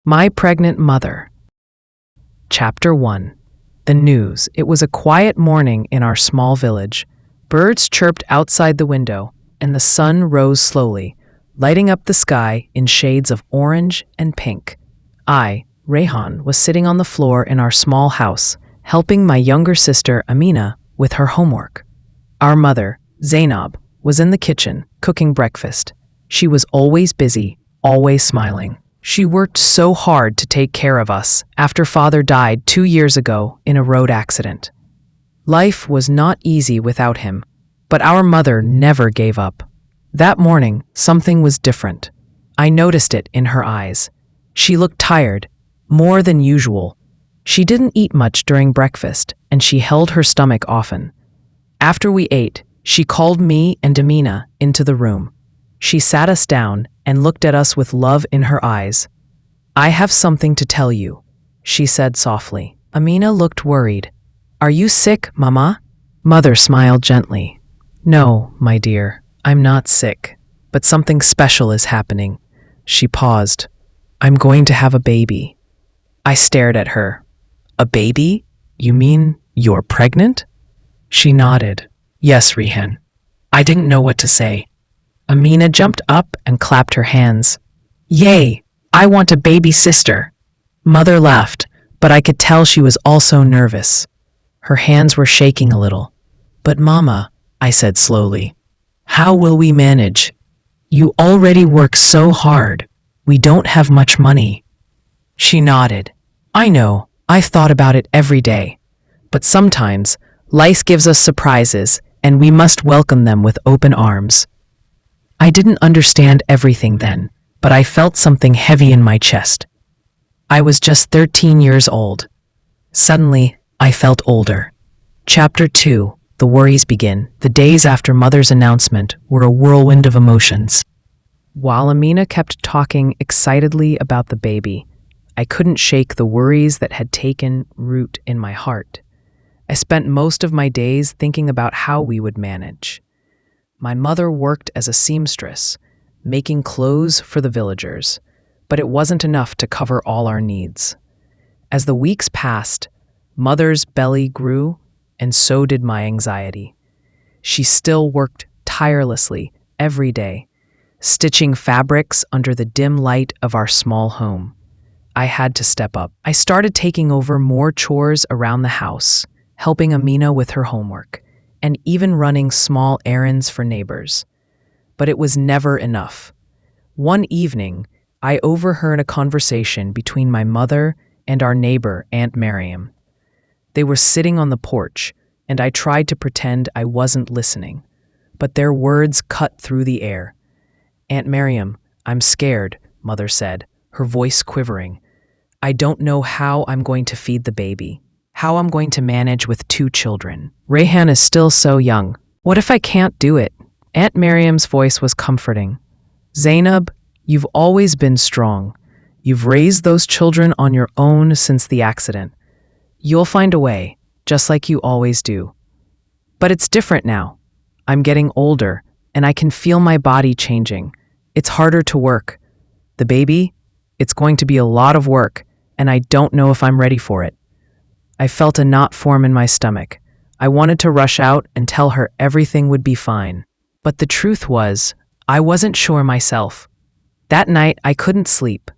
My Pregnant Mother. Chapter 1. The news. It was a quiet morning in our small village. Birds chirped outside the window, and the sun rose slowly, lighting up the sky in shades of orange and pink. I, Rehan, was sitting on the floor in our small house, helping my younger sister Amina with her homework. Our mother, Zainab, was in the kitchen, cooking breakfast. She was always busy, always smiling. She worked so hard to take care of us after father died 2 years ago in a road accident. Life was not easy without him, but our mother never gave up. That morning, something was different. I noticed it in her eyes. She looked tired, more than usual. She didn't eat much during breakfast, and she held her stomach often. After we ate, she called me and Amina into the room. She sat us down and looked at us with love in her eyes. "I have something to tell you," she said softly. Amina looked worried. "Are you sick, Mama?" Mother smiled gently. "No, my dear, I'm not sick, but something special is happening." She paused. "I'm going to have a baby." I stared at her. "A baby? You mean you're pregnant?" She nodded. "Yes, Rehan." I didn't know what to say. Amina jumped up and clapped her hands. "Yay! I want a baby sister." Mother laughed, but I could tell she was also nervous. Her hands were shaking a little. "But Mama," I said slowly, "how will we manage? You already work so hard. We don't have much money." She nodded. "I know, I've thought about it every day. But sometimes, life gives us surprises, and we must welcome them with open arms." I didn't understand everything then, but I felt something heavy in my chest. I was just 13 years old. Suddenly, I felt older. Chapter 2. The worries begin. The days after Mother's announcement were a whirlwind of emotions. While Amina kept talking excitedly about the baby, I couldn't shake the worries that had taken root in my heart. I spent most of my days thinking about how we would manage. My mother worked as a seamstress, making clothes for the villagers, but it wasn't enough to cover all our needs. As the weeks passed, Mother's belly grew, and so did my anxiety. She still worked tirelessly every day, stitching fabrics under the dim light of our small home. I had to step up. I started taking over more chores around the house, helping Amina with her homework, and even running small errands for neighbors. But it was never enough. One evening, I overheard a conversation between my mother and our neighbor, Aunt Miriam. They were sitting on the porch, and I tried to pretend I wasn't listening, but their words cut through the air. "Aunt Miriam, I'm scared," Mother said, her voice quivering. "I don't know how I'm going to feed the baby. How I'm going to manage with 2 children. Rehan is still so young. What if I can't do it?" Aunt Miriam's voice was comforting. "Zainab, you've always been strong. You've raised those children on your own since the accident. You'll find a way, just like you always do. But it's different now. I'm getting older, and I can feel my body changing. It's harder to work. The baby? It's going to be a lot of work, and I don't know if I'm ready for it." I felt a knot form in my stomach. I wanted to rush out and tell her everything would be fine. But the truth was, I wasn't sure myself. That night, I couldn't sleep.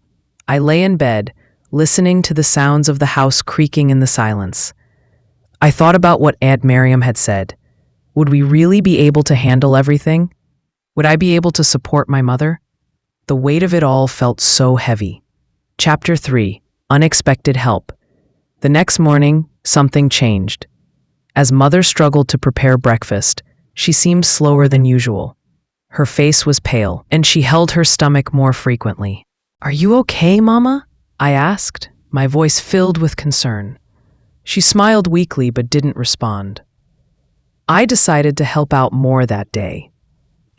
I lay in bed, listening to the sounds of the house creaking in the silence. I thought about what Aunt Miriam had said. Would we really be able to handle everything? Would I be able to support my mother? The weight of it all felt so heavy. Chapter 3. Unexpected Help. The next morning, something changed. As Mother struggled to prepare breakfast, she seemed slower than usual. Her face was pale, and she held her stomach more frequently. "Are you okay, Mama?" I asked, my voice filled with concern. She smiled weakly but didn't respond. I decided to help out more that day.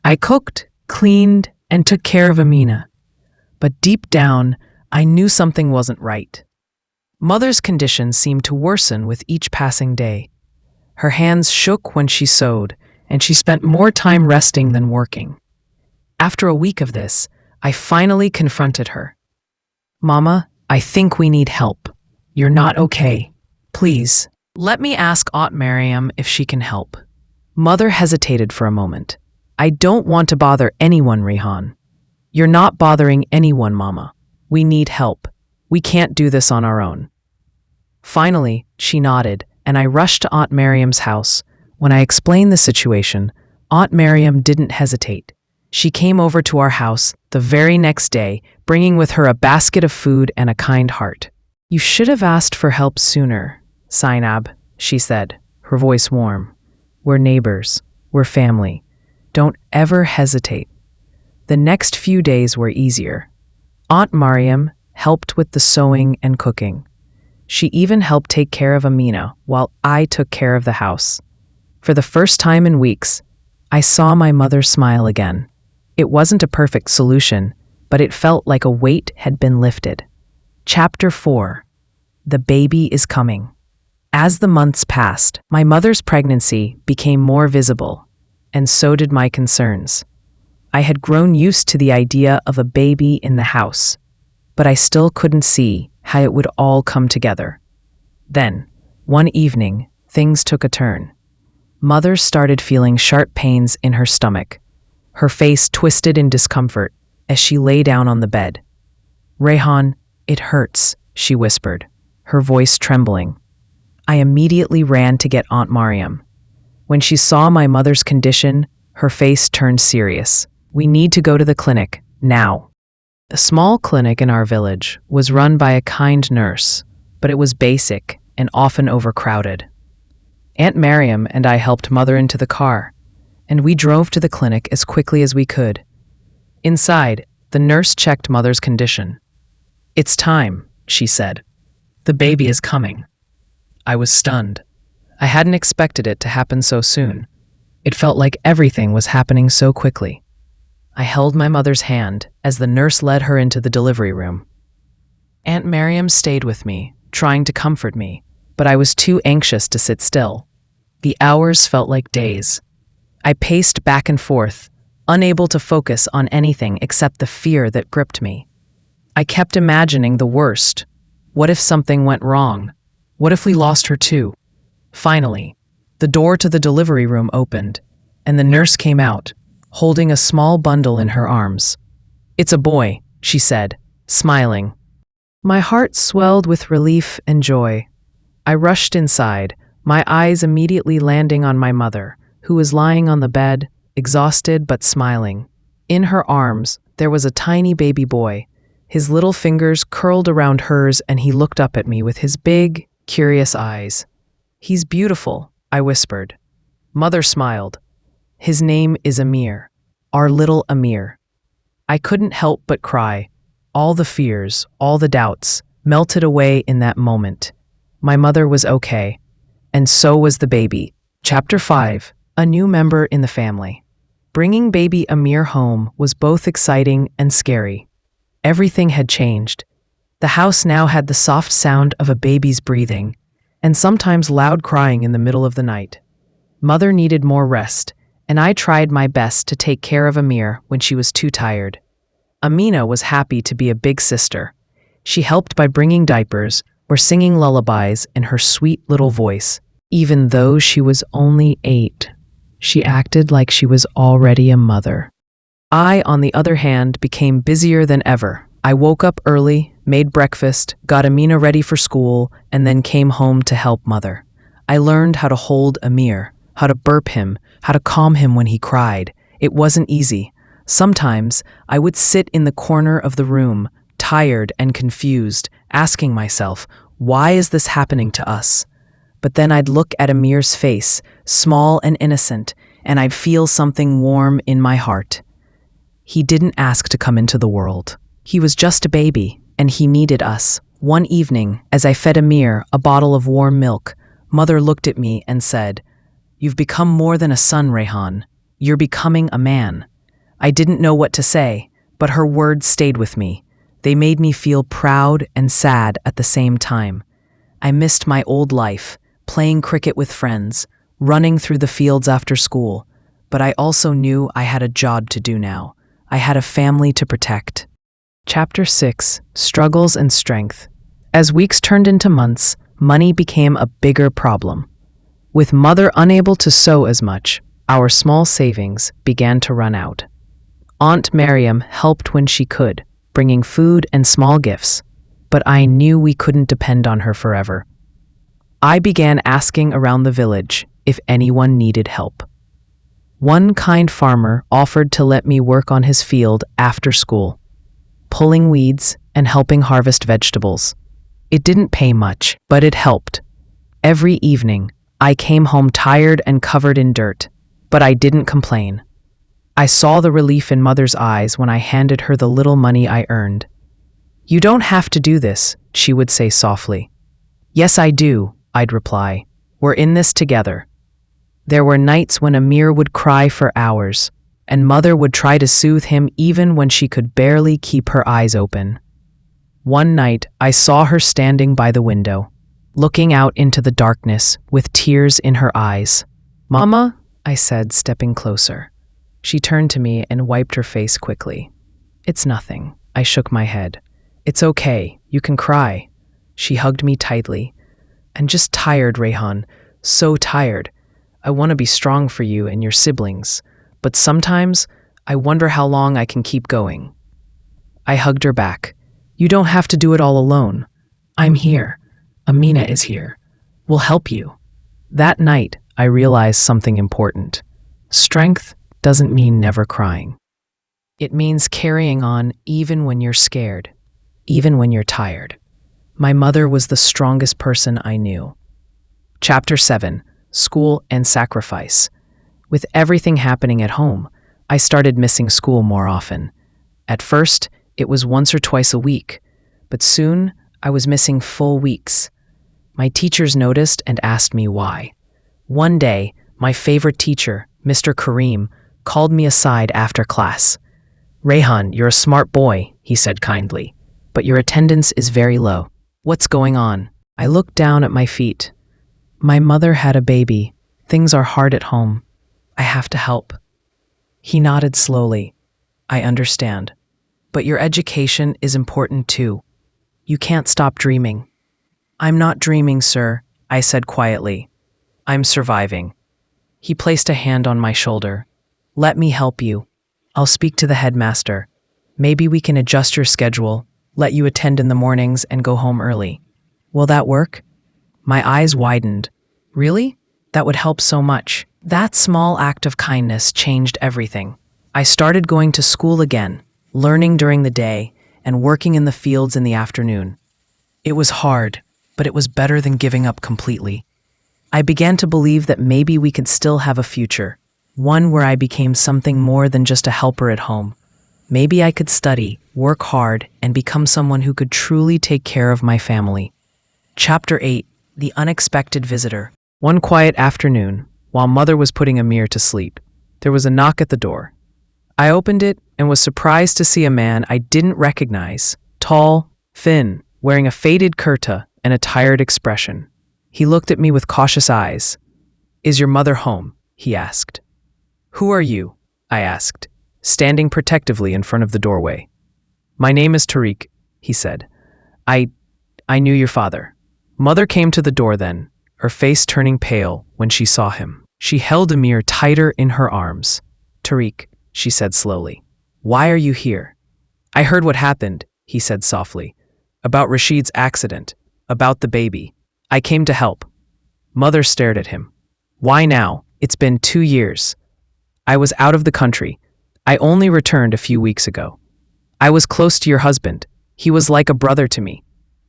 I cooked, cleaned, and took care of Amina. But deep down, I knew something wasn't right. Mother's condition seemed to worsen with each passing day. Her hands shook when she sewed, and she spent more time resting than working. After a week of this, I finally confronted her. "Mama, I think we need help. You're not okay. Please, let me ask Aunt Miriam if she can help. Mother hesitated for a moment. I don't want to bother anyone, Rehan. You're not bothering anyone, Mama. We need help. We can't do this on our own. Finally, she nodded, and I rushed to Aunt Miriam's house. When I explained the situation, Aunt Miriam didn't hesitate. She came over to our house the very next day, bringing with her a basket of food and a kind heart. You should have asked for help sooner, Zainab, she said, her voice warm. We're neighbors. We're family. Don't ever hesitate. The next few days were easier. Aunt Mariam helped with the sewing and cooking. She even helped take care of Amina while I took care of the house. For the first time in weeks, I saw my mother smile again. It wasn't a perfect solution, but it felt like a weight had been lifted. Chapter 4. The baby is coming. As the months passed, my mother's pregnancy became more visible, and so did my concerns. I had grown used to the idea of a baby in the house, but I still couldn't see how it would all come together. Then, one evening, things took a turn. Mother started feeling sharp pains in her stomach. Her face twisted in discomfort as she lay down on the bed. Rehan, it hurts, she whispered, her voice trembling. I immediately ran to get Aunt Mariam. When she saw my mother's condition, her face turned serious. We need to go to the clinic, now. A small clinic in our village was run by a kind nurse, but it was basic and often overcrowded. Aunt Mariam and I helped Mother into the car, and we drove to the clinic as quickly as we could. Inside, the nurse checked Mother's condition. It's time, she said. The baby is coming. I was stunned. I hadn't expected it to happen so soon. It felt like everything was happening so quickly. I held my mother's hand as the nurse led her into the delivery room. Aunt Mariam stayed with me, trying to comfort me, but I was too anxious to sit still. The hours felt like days. I paced back and forth, unable to focus on anything except the fear that gripped me. I kept imagining the worst. What if something went wrong? What if we lost her too? Finally, the door to the delivery room opened, and the nurse came out, holding a small bundle in her arms. It's a boy, she said, smiling. My heart swelled with relief and joy. I rushed inside, my eyes immediately landing on my mother, who was lying on the bed, exhausted but smiling. In her arms, there was a tiny baby boy. His little fingers curled around hers, and he looked up at me with his big, curious eyes. He's beautiful, I whispered. Mother smiled. His name is Amir, our little Amir. I couldn't help but cry. All the fears, all the doubts, melted away in that moment. My mother was okay, and so was the baby. Chapter 5. A new member in the family. Bringing baby Amir home was both exciting and scary. Everything had changed. The house now had the soft sound of a baby's breathing, and sometimes loud crying in the middle of the night. Mother needed more rest, and I tried my best to take care of Amir when she was too tired. Amina was happy to be a big sister. She helped by bringing diapers or singing lullabies in her sweet little voice. Even though she was only 8, she acted like she was already a mother. I, on the other hand, became busier than ever. I woke up early, made breakfast, got Amina ready for school, and then came home to help Mother. I learned how to hold Amir, how to burp him, how to calm him when he cried. It wasn't easy. Sometimes I would sit in the corner of the room, tired and confused, asking myself, why is this happening to us? But then I'd look at Amir's face, small and innocent, and I'd feel something warm in my heart. He didn't ask to come into the world. He was just a baby, and he needed us. One evening, as I fed Amir a bottle of warm milk, Mother looked at me and said, "You've become more than a son, Rehan. You're becoming a man." I didn't know what to say, but her words stayed with me. They made me feel proud and sad at the same time. I missed my old life, playing cricket with friends, running through the fields after school, but I also knew I had a job to do now. I had a family to protect. Chapter 6: Struggles and Strength. As weeks turned into months, money became a bigger problem. With Mother unable to sew as much, our small savings began to run out. Aunt Miriam helped when she could, bringing food and small gifts, but I knew we couldn't depend on her forever. I began asking around the village if anyone needed help. One kind farmer offered to let me work on his field after school, pulling weeds and helping harvest vegetables. It didn't pay much, but it helped. Every evening, I came home tired and covered in dirt, but I didn't complain. I saw the relief in Mother's eyes when I handed her the little money I earned. "You don't have to do this," she would say softly. "Yes, I do," I'd reply. "We're in this together." There were nights when Amir would cry for hours, and Mother would try to soothe him even when she could barely keep her eyes open. One night, I saw her standing by the window, looking out into the darkness with tears in her eyes. "Mama," I said, stepping closer. She turned to me and wiped her face quickly. "It's nothing." I shook my head. "It's okay. You can cry." She hugged me tightly. "I'm just tired, Rehan. So tired. I want to be strong for you and your siblings, but sometimes I wonder how long I can keep going." I hugged her back. "You don't have to do it all alone. I'm here. Amina is here. We'll help you." That night, I realized something important. Strength doesn't mean never crying. It means carrying on even when you're scared, even when you're tired. My mother was the strongest person I knew. Chapter 7: School and Sacrifice. With everything happening at home, I started missing school more often. At first, it was once or twice a week, but soon I was missing full weeks. My teachers noticed and asked me why. One day, my favorite teacher, Mr. Kareem, called me aside after class. "Rehan, you're a smart boy," he said kindly, "but your attendance is very low. What's going on?" I looked down at my feet. "My mother had a baby. Things are hard at home. I have to help." He nodded slowly. "I understand. But your education is important too. You can't stop dreaming." "I'm not dreaming, sir," I said quietly. "I'm surviving." He placed a hand on my shoulder. "Let me help you. I'll speak to the headmaster. Maybe we can adjust your schedule, let you attend in the mornings and go home early. Will that work?" My eyes widened. "Really? That would help so much." That small act of kindness changed everything. I started going to school again, learning during the day and working in the fields in the afternoon. It was hard, but it was better than giving up completely. I began to believe that maybe we could still have a future, one where I became something more than just a helper at home. Maybe I could study, work hard, and become someone who could truly take care of my family. Chapter 8: The Unexpected Visitor. One quiet afternoon, while Mother was putting Amir to sleep, there was a knock at the door. I opened it and was surprised to see a man I didn't recognize, tall, thin, wearing a faded kurta and a tired expression. He looked at me with cautious eyes. "Is your mother home?" he asked. "Who are you?" I asked, standing protectively in front of the doorway. "My name is Tariq," he said. I knew your father." Mother came to the door then, her face turning pale when she saw him. She held Amir tighter in her arms. "Tariq," she said slowly, "why are you here?" "I heard what happened," he said softly. "About Rashid's accident, about the baby. I came to help." Mother stared at him. "Why now? It's been 2 years. I was out of the country. I only returned a few weeks ago. I was close to your husband. He was like a brother to me.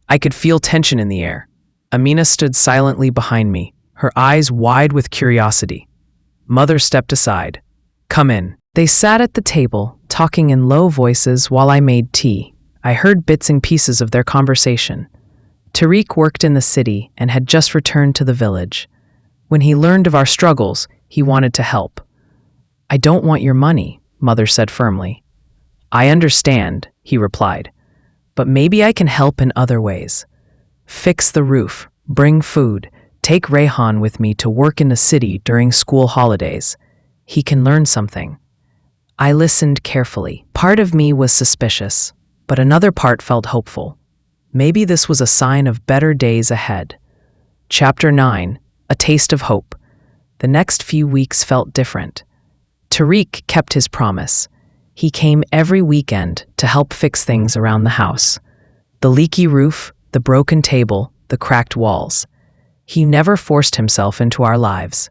I could feel tension in the air." Amina stood silently behind me, her eyes wide with curiosity. Mother stepped aside. "Come in." They sat at the table, talking in low voices while I made tea. I heard bits and pieces of their conversation. Tariq worked in the city and had just returned to the village. When he learned of our struggles, he wanted to help. "I don't want your money," Mother said firmly. "I understand," he replied, "but maybe I can help in other ways. Fix the roof, bring food, take Rehan with me to work in the city during school holidays. He can learn something." I listened carefully. Part of me was suspicious, but another part felt hopeful. Maybe this was a sign of better days ahead. Chapter 9. A Taste of Hope. The next few weeks felt different. Tariq kept his promise. He came every weekend to help fix things around the house. The leaky roof, the broken table, the cracked walls. He never forced himself into our lives,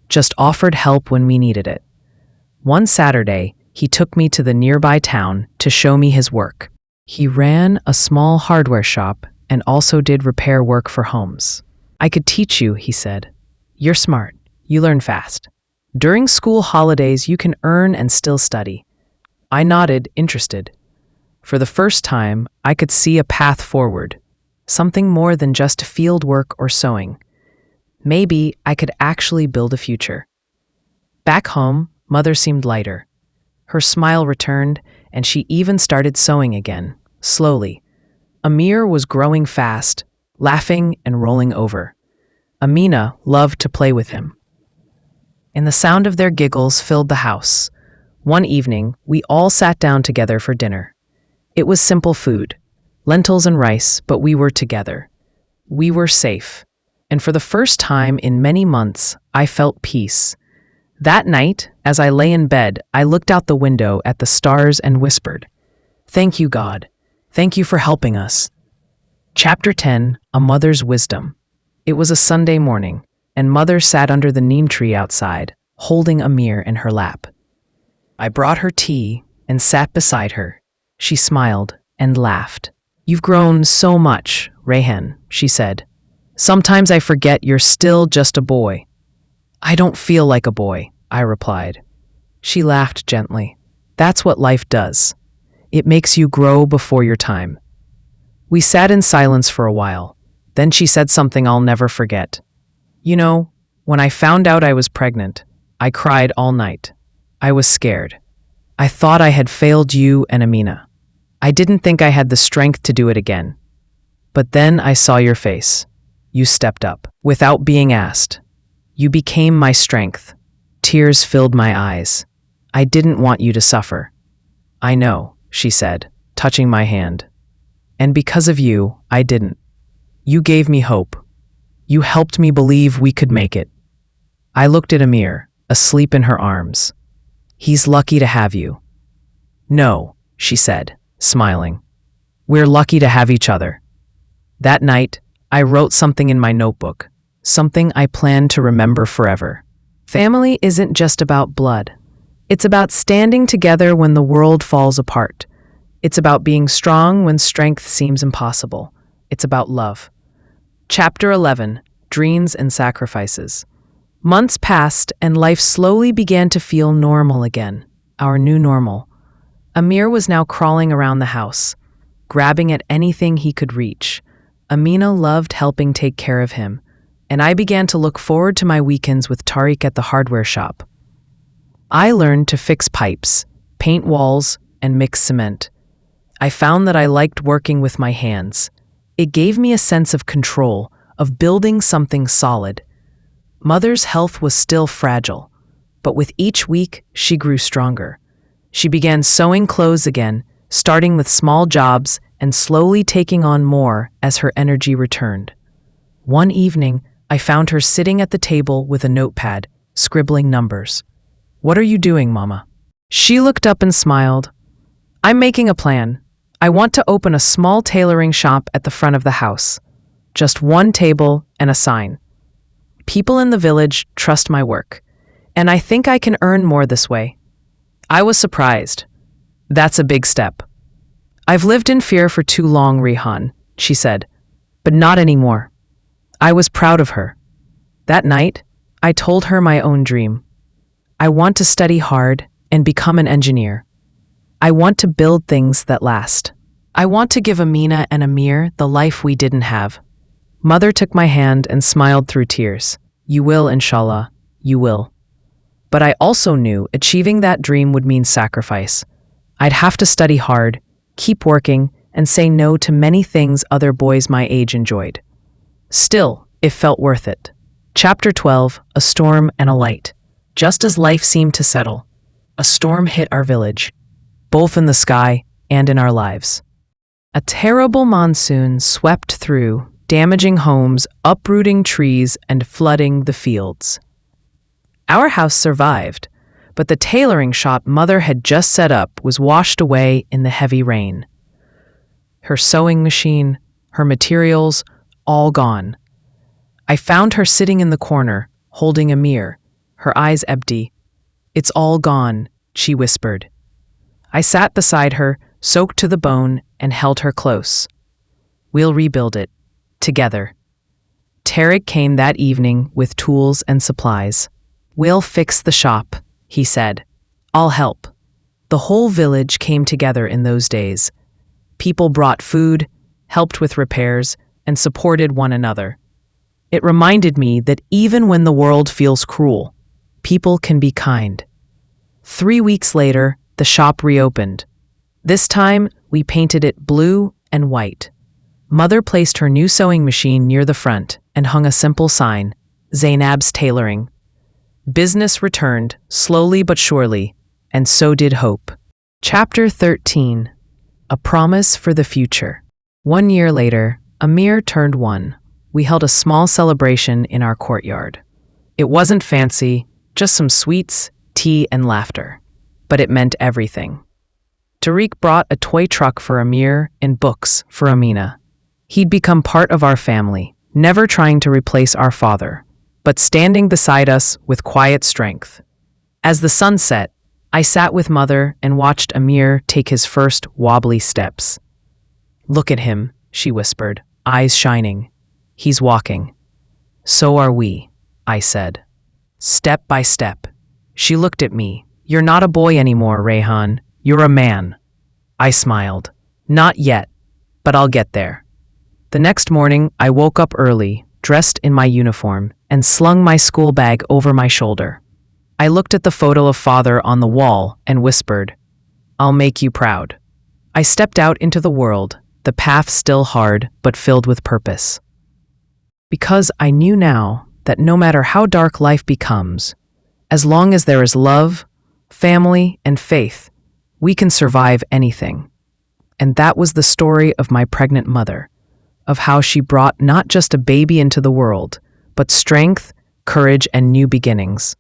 just offered help when we needed it. One Saturday, he took me to the nearby town to show me his work. He ran a small hardware shop and also did repair work for homes. "I could teach you," he said. "You're smart. You learn fast. During school holidays, you can earn and still study." I nodded, interested. For the first time, I could see a path forward, something more than just field work or sewing. Maybe I could actually build a future. Back home, Mother seemed lighter. Her smile returned, and she even started sewing again, slowly. Amir was growing fast, laughing and rolling over. Amina loved to play with him. And the sound of their giggles filled the house. One evening, we all sat down together for dinner. It was simple food, lentils and rice, but we were together. We were safe. And for the first time in many months, I felt peace. That night, as I lay in bed, I looked out the window at the stars and whispered, "Thank you, God. Thank you for helping us." Chapter 10. A Mother's Wisdom. It was a Sunday morning, and Mother sat under the neem tree outside, holding Amir in her lap. I brought her tea and sat beside her. She smiled and laughed. "You've grown so much, Rayhan," she said. "Sometimes I forget you're still just a boy." "I don't feel like a boy," I replied. She laughed gently. "That's what life does. It makes you grow before your time." We sat in silence for a while. Then she said something I'll never forget. "You know, when I found out I was pregnant, I cried all night. I was scared. I thought I had failed you and Amina. I didn't think I had the strength to do it again. But then I saw your face. You stepped up, without being asked. You became my strength. Tears filled my eyes. I didn't want you to suffer." "I know," she said, touching my hand. "And because of you, I didn't. You gave me hope. You helped me believe we could make it." I looked at Amir, asleep in her arms. "He's lucky to have you." "No," she said, smiling. "We're lucky to have each other." That night, I wrote something in my notebook, something I plan to remember forever. Family isn't just about blood. It's about standing together when the world falls apart. It's about being strong when strength seems impossible. It's about love. Chapter 11. Dreams and Sacrifices. Months passed and life slowly began to feel normal again, our new normal. Amir was now crawling around the house, grabbing at anything he could reach. Amina loved helping take care of him, and I began to look forward to my weekends with Tariq at the hardware shop. I learned to fix pipes, paint walls, and mix cement. I found that I liked working with my hands. It gave me a sense of control, of building something solid. Mother's health was still fragile, but with each week, she grew stronger. She began sewing clothes again, starting with small jobs and slowly taking on more as her energy returned. One evening, I found her sitting at the table with a notepad, scribbling numbers. "What are you doing, Mama?" She looked up and smiled. "I'm making a plan. I want to open a small tailoring shop at the front of the house. Just one table and a sign. People in the village trust my work, and I think I can earn more this way." I was surprised. "That's a big step." "I've lived in fear for too long, Rihan," she said, "but not anymore." I was proud of her. That night, I told her my own dream. I want to study hard and become an engineer. I want to build things that last. I want to give Amina and Amir the life we didn't have. Mother took my hand and smiled through tears. "You will, inshallah, you will." But I also knew achieving that dream would mean sacrifice. I'd have to study hard, keep working, and say no to many things other boys my age enjoyed. Still, it felt worth it. Chapter 12. A Storm and a Light. Just as life seemed to settle, a storm hit our village, both in the sky and in our lives. A terrible monsoon swept through, damaging homes, uprooting trees, and flooding the fields. Our house survived, but the tailoring shop Mother had just set up was washed away in the heavy rain. Her sewing machine, her materials, all gone. I found her sitting in the corner, holding a mirror, her eyes empty. "It's all gone," she whispered. I sat beside her, soaked to the bone, and held her close. "We'll rebuild it, together." Tarek came that evening with tools and supplies. "We'll fix the shop," he said. "I'll help." The whole village came together in those days. People brought food, helped with repairs, and supported one another. It reminded me that even when the world feels cruel, people can be kind. 3 weeks later, the shop reopened. This time, we painted it blue and white. Mother placed her new sewing machine near the front and hung a simple sign, "Zainab's Tailoring." Business returned, slowly but surely, and so did hope. Chapter 13. A Promise for the Future. 1 year later, Amir turned 1. We held a small celebration in our courtyard. It wasn't fancy, just some sweets, tea, and laughter. But it meant everything. Tariq brought a toy truck for Amir and books for Amina. He'd become part of our family, never trying to replace our father, but standing beside us with quiet strength. As the sun set, I sat with Mother and watched Amir take his first wobbly steps. "Look at him," she whispered, eyes shining. "He's walking." "So are we," I said. "Step by step." She looked at me. "You're not a boy anymore, Rayhan. You're a man." I smiled. "Not yet, but I'll get there." The next morning, I woke up early, dressed in my uniform, and slung my school bag over my shoulder. I looked at the photo of Father on the wall and whispered, "I'll make you proud." I stepped out into the world, the path still hard but filled with purpose. Because I knew now that no matter how dark life becomes, as long as there is love, family, and faith, we can survive anything. And that was the story of my pregnant mother, of how she brought not just a baby into the world, but strength, courage, and new beginnings.